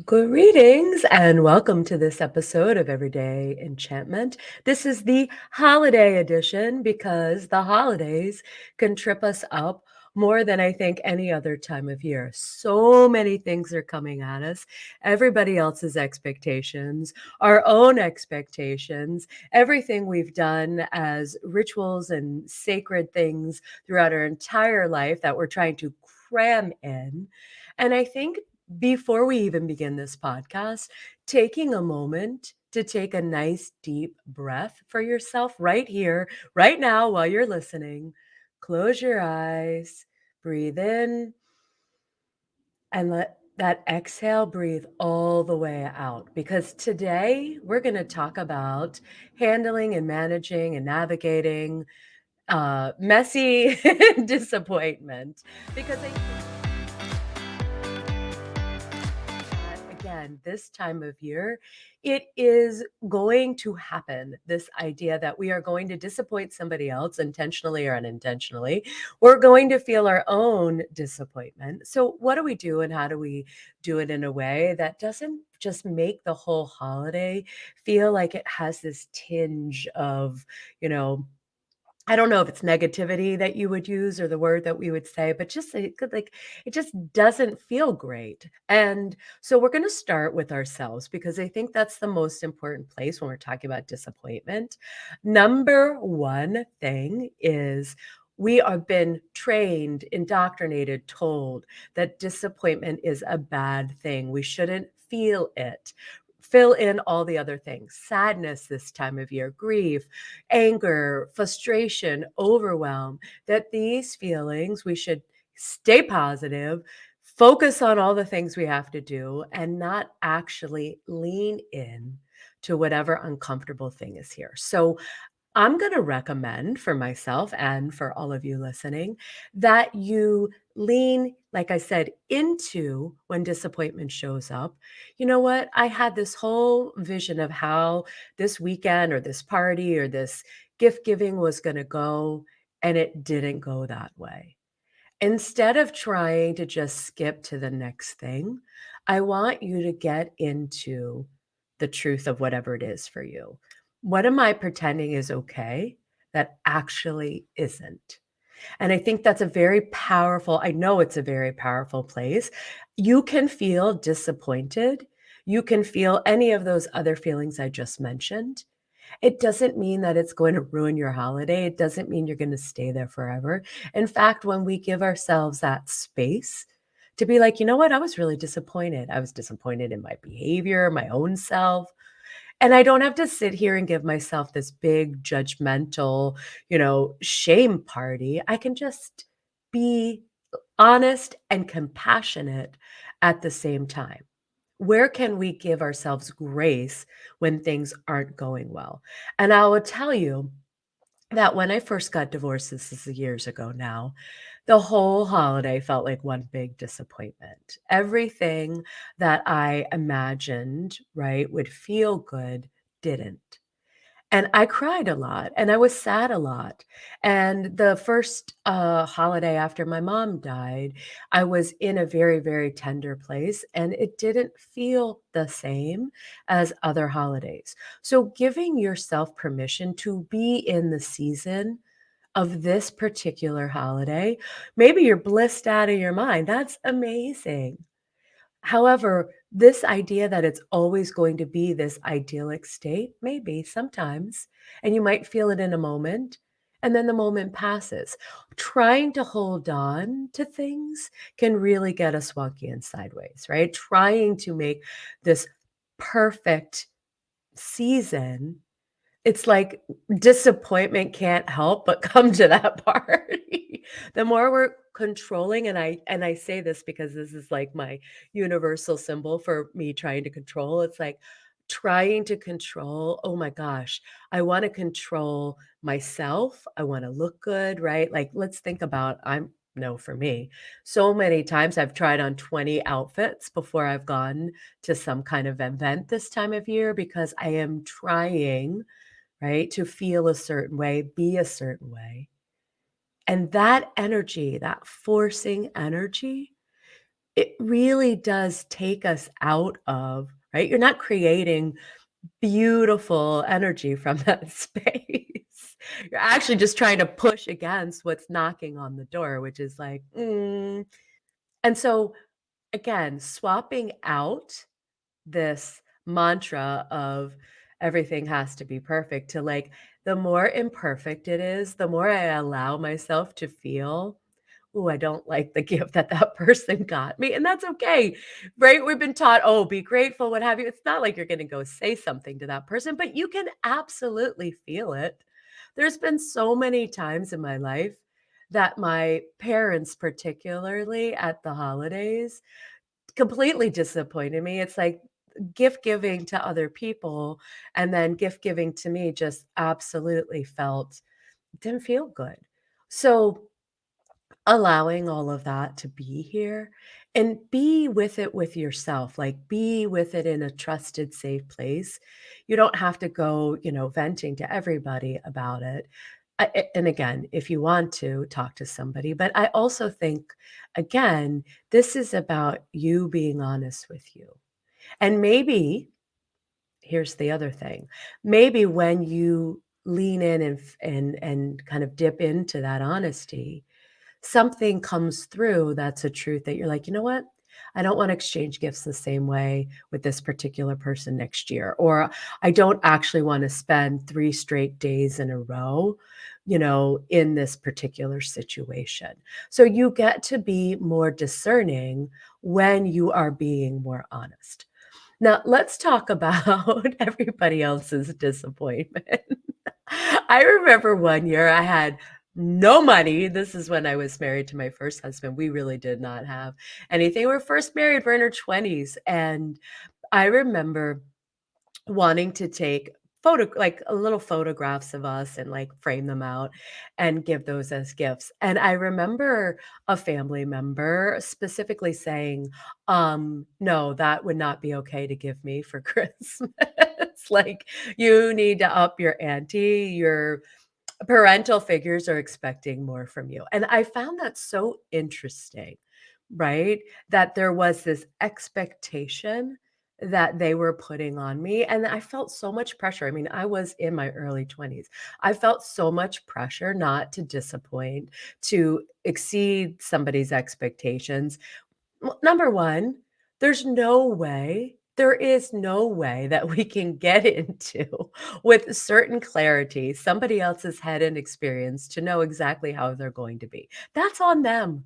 Greetings and welcome to this episode of Everyday Enchantment. This is the holiday edition because the holidays can trip us up more than I think any other time of year. So many things are coming at us, everybody else's expectations, our own expectations, everything we've done as rituals and sacred things throughout our entire life that we're trying to cram in. And I think before we even begin this podcast, taking a moment to take a nice deep breath for yourself right here, right now, while you're listening. Close your eyes, breathe in, and let that exhale breathe all the way out. Because today we're going to talk about handling and managing and navigating messy disappointment. Because I again, this time of year, it is going to happen. This idea that we are going to disappoint somebody else intentionally or unintentionally. We're going to feel our own disappointment. So, what do we do and how do we do it in a way that doesn't just make the whole holiday feel like it has this tinge of, you know, I don't know if it's negativity that you would use or the word that we would say, but just it could like it just doesn't feel great. And so we're going to start with ourselves because I think that's the most important place when we're talking about disappointment. Number one thing is we have been trained, indoctrinated, told that disappointment is a bad thing. We shouldn't feel it. Fill in all the other things: sadness this time of year, grief, anger, frustration, overwhelm, that these feelings we should stay positive, focus on all the things we have to do, and not actually lean in to whatever uncomfortable thing is here. So I'm going to recommend for myself and for all of you listening that you lean, like I said, into when disappointment shows up. You know what? I had this whole vision of how this weekend or this party or this gift giving was going to go, and it didn't go that way. Instead of trying to just skip to the next thing, I want you to get into the truth of whatever it is for you. What am I pretending is okay that actually isn't? And I think that's a very powerful, I know it's a very powerful place. You can feel disappointed. You can feel any of those other feelings I just mentioned. It doesn't mean that it's going to ruin your holiday. It doesn't mean you're going to stay there forever. In fact, when we give ourselves that space to be like, you know what, I was really disappointed. I was disappointed in my behavior, my own self. And I don't have to sit here and give myself this big judgmental, shame party. I can just be honest and compassionate at the same time. Where can we give ourselves grace when things aren't going well? And I will tell you that when I first got divorced, this is years ago now, the whole holiday felt like one big disappointment. Everything that I imagined, right, would feel good didn't. And I cried a lot, and I was sad a lot. And the first, holiday after my mom died, I was in a very, very tender place, and it didn't feel the same as other holidays. So giving yourself permission to be in the season of this particular holiday, maybe you're blissed out of your mind, that's amazing. However, this idea that it's always going to be this idyllic state, maybe sometimes, and you might feel it in a moment, and then the moment passes. Trying to hold on to things can really get us wonky and sideways, right? Trying to make this perfect season, it's like disappointment can't help but come to that party. The more we're controlling, and I say this because this is like my universal symbol for me trying to control. It's like trying to control, oh my gosh, I want to control myself. I want to look good, right? Like let's think about I'm no for me. So many times I've tried on 20 outfits before I've gone to some kind of event this time of year because I am trying, right? To feel a certain way, be a certain way. And that energy, that forcing energy, it really does take us out of, right? You're not creating beautiful energy from that space. You're actually just trying to push against what's knocking on the door, which is like, And so, again, swapping out this mantra of everything has to be perfect to like, the more imperfect it is, the more I allow myself to feel, "Ooh, I don't like the gift that that person got me," and that's okay, right? We've been taught, "Oh, be grateful," what have you. It's not like you're gonna go say something to that person, but you can absolutely feel it. There's been so many times in my life that my parents, particularly at the holidays, completely disappointed me. It's like gift giving to other people and then gift giving to me just absolutely felt didn't feel good. So allowing all of that to be here and be with it with yourself, like, be with it in a trusted, safe place. You don't have to go, venting to everybody about it. And again, if you want to, talk to somebody, but I also think, again, this is about you being honest with you. And maybe here's the other thing, maybe when you lean in and kind of dip into that honesty, something comes through that's a truth that you're like, "You know what? I don't wanna exchange gifts the same way with this particular person next year," or, "I don't actually wanna spend 3 straight days in a row, in this particular situation." So you get to be more discerning when you are being more honest. Now, let's talk about everybody else's disappointment. I remember one year I had no money. This is when I was married to my first husband. We really did not have anything. We were first married, we're in our 20s. And I remember wanting to take like a little photographs of us and like frame them out and give those as gifts. And I remember a family member specifically saying, no, that would not be okay to give me for Christmas. Like, you need to up your ante. Your parental figures are expecting more from you. And I found that so interesting, right? That there was this expectation that they were putting on me. And I felt so much pressure. I mean, I was in my early 20s. I felt so much pressure not to disappoint, to exceed somebody's expectations. Well, number 1, there is no way that we can get into with certain clarity somebody else's head and experience to know exactly how they're going to be. That's on them.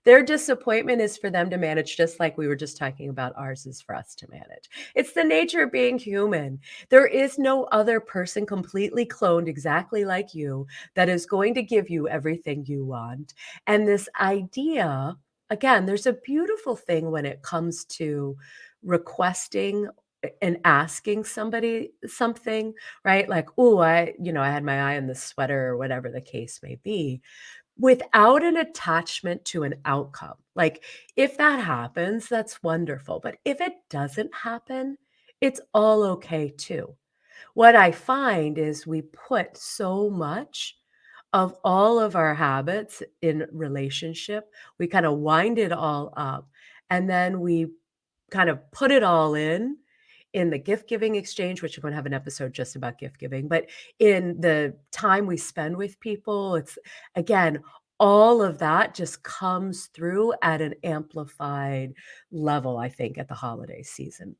Their disappointment is for them to manage, just like we were just talking about ours is for us to manage. It's the nature of being human. There is no other person completely cloned exactly like you that is going to give you everything you want. And this idea, again, there's a beautiful thing when it comes to requesting and asking somebody something, right? Like, "Oh, I had my eye on this sweater," or whatever the case may be, without an attachment to an outcome. Like, if that happens, that's wonderful, but if it doesn't happen, it's all okay too. What I find is we put so much of all of our habits in relationship, we kinda wind it all up, and then we kind of put it all in the gift giving exchange, which we're gonna have an episode just about gift giving, but in the time we spend with people, it's again, all of that just comes through at an amplified level, I think, at the holiday season.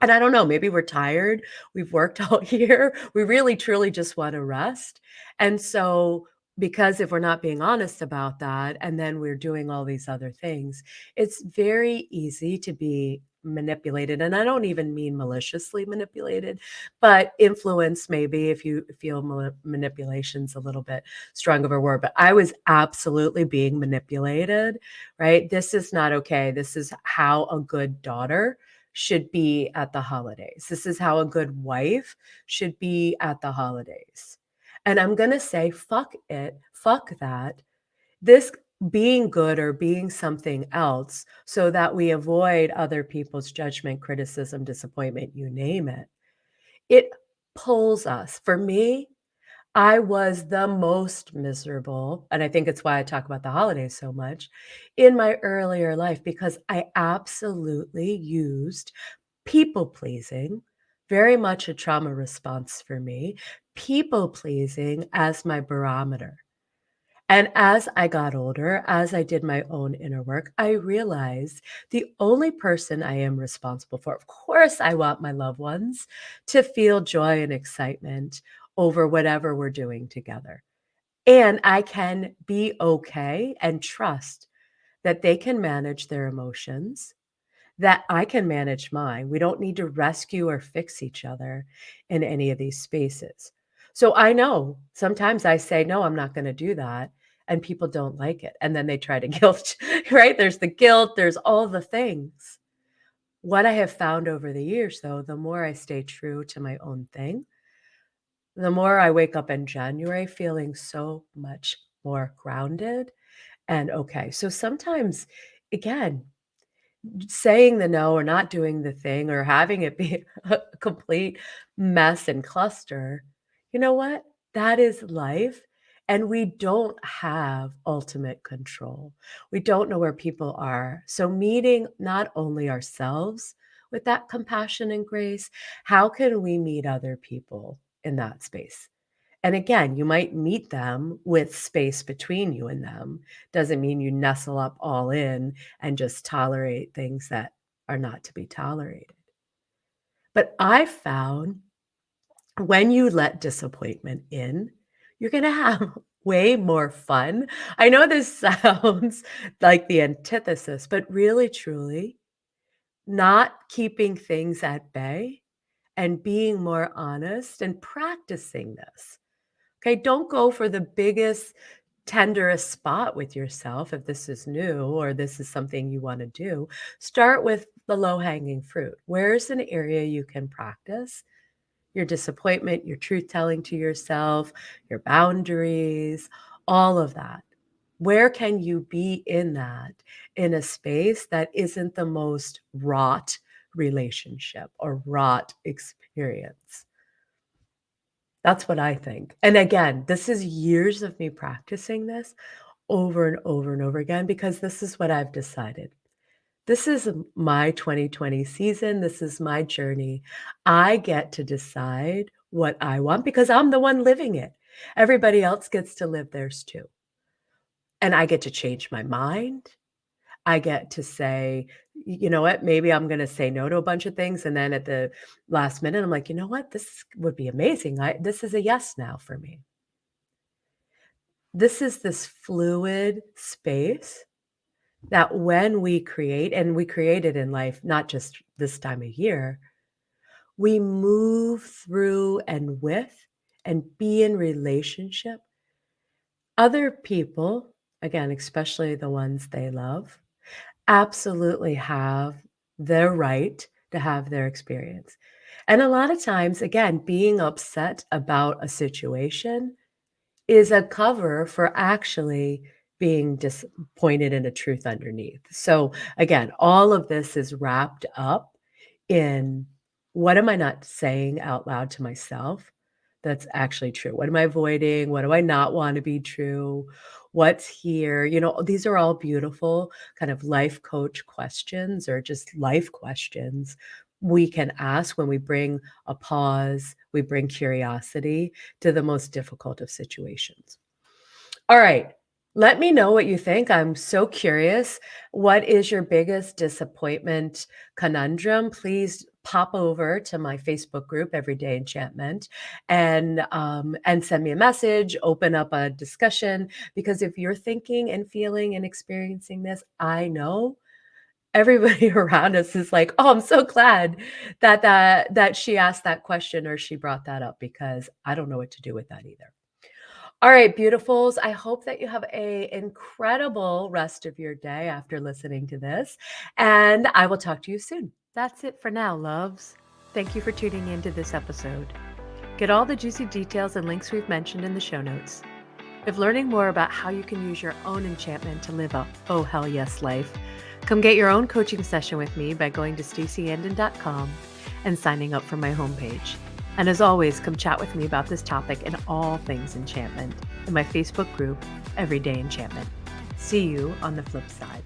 And I don't know, maybe we're tired, we've worked all year, we really truly just wanna rest, and so, because if we're not being honest about that, and then we're doing all these other things, it's very easy to be manipulated, and I don't even mean maliciously manipulated, but influence maybe if you feel manipulation's a little bit strong of a word, but I was absolutely being manipulated, right? This is not okay, this is how a good daughter should be at the holidays. This is how a good wife should be at the holidays. And I'm gonna say, "Fuck it, fuck that." This being good or being something else so that we avoid other people's judgment, criticism, disappointment, you name it. It pulls us. For me, I was the most miserable, and I think it's why I talk about the holidays so much, in my earlier life because I absolutely used people pleasing, very much a trauma response for me, people pleasing as my barometer. And as I got older, as I did my own inner work, I realized the only person I am responsible for, of course, I want my loved ones to feel joy and excitement over whatever we're doing together. And I can be okay and trust that they can manage their emotions, that I can manage mine. We don't need to rescue or fix each other in any of these spaces. So I know sometimes I say, no, I'm not going to do that. And people don't like it. And then they try to guilt, right? There's the guilt, there's all the things. What I have found over the years, though, the more I stay true to my own thing, the more I wake up in January feeling so much more grounded and okay. So sometimes, again, saying the no or not doing the thing or having it be a complete mess and cluster, you know what? That is life. And we don't have ultimate control. We don't know where people are. So, meeting not only ourselves with that compassion and grace, how can we meet other people in that space? And again, you might meet them with space between you and them. Doesn't mean you nestle up all in and just tolerate things that are not to be tolerated. But I found when you let disappointment in, you're going to have way more fun. I know this sounds like the antithesis, but really, truly, not keeping things at bay and being more honest and practicing this. Okay, don't go for the biggest, tenderest spot with yourself if this is new or this is something you want to do. Start with the low hanging fruit. Where's an area you can practice your disappointment, your truth telling to yourself, your boundaries, all of that? Where can you be in that in a space that isn't the most wrought relationship or wrought experience? That's what I think. And again, this is years of me practicing this over and over and over again because this is what I've decided. This is my 2020 season. This is my journey. I get to decide what I want because I'm the one living it. Everybody else gets to live theirs too. And I get to change my mind. I get to say, you know what, maybe I'm going to say no to a bunch of things. And then at the last minute, I'm like, you know what, this would be amazing. This is a yes now for me. This is this fluid space that when we create, and we create it in life, not just this time of year, we move through and with and be in relationship. Other people, again, especially the ones they love, absolutely have their right to have their experience. And a lot of times, again, being upset about a situation is a cover for actually being disappointed in a truth underneath. So again, all of this is wrapped up in what am I not saying out loud to myself that's actually true? What am I avoiding? What do I not want to be true? What's here? You know, these are all beautiful kind of life coach questions or just life questions we can ask when we bring a pause, we bring curiosity to the most difficult of situations. All right. Let me know what you think. I'm so curious. What is your biggest disappointment conundrum? Please pop over to my Facebook group, Everyday Enchantment, and send me a message, open up a discussion. Because if you're thinking and feeling and experiencing this, I know everybody around us is like, "Oh, I'm so glad that she asked that question or she brought that up because I don't know what to do with that either." All right, beautifuls. I hope that you have a incredible rest of your day after listening to this, and I will talk to you soon. That's it for now, loves. Thank you for tuning in to this episode. Get all the juicy details and links we've mentioned in the show notes. If learning more about how you can use your own enchantment to live a oh hell yes life, come get your own coaching session with me by going to staceyandon.com and signing up for my homepage. And as always, come chat with me about this topic and all things enchantment in my Facebook group, Everyday Enchantment. See you on the flip side.